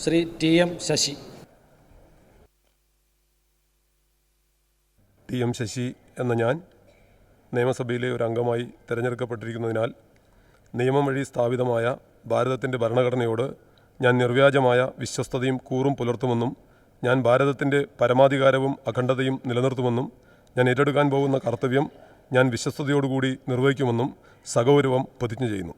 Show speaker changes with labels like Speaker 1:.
Speaker 1: Shri TM. Sasi.
Speaker 2: TM. Sasi എന്ന ഞാൻ നിയമസഭയിലെ ഒരു അംഗമായി തിരഞ്ഞെടുക്കപ്പെട്ടിരിക്കുന്നതിനാൽ നിയമം വഴി സ്ഥാപിതമായ ഭാരതത്തിൻ്റെ ഭരണഘടനയോട് ഞാൻ നിർവ്യാജമായ വിശ്വസ്തതയും കൂറും പുലർത്തുമെന്നും ഞാൻ ഭാരതത്തിൻ്റെ പരമാധികാരവും അഖണ്ഡതയും നിലനിർത്തുമെന്നും ഞാൻ ഏറ്റെടുക്കാൻ പോകുന്ന കർത്തവ്യം ഞാൻ വിശ്വസ്തയോടുകൂടി നിർവഹിക്കുമെന്നും സഗൗരവം പ്രതിജ്ഞ ചെയ്യുന്നു.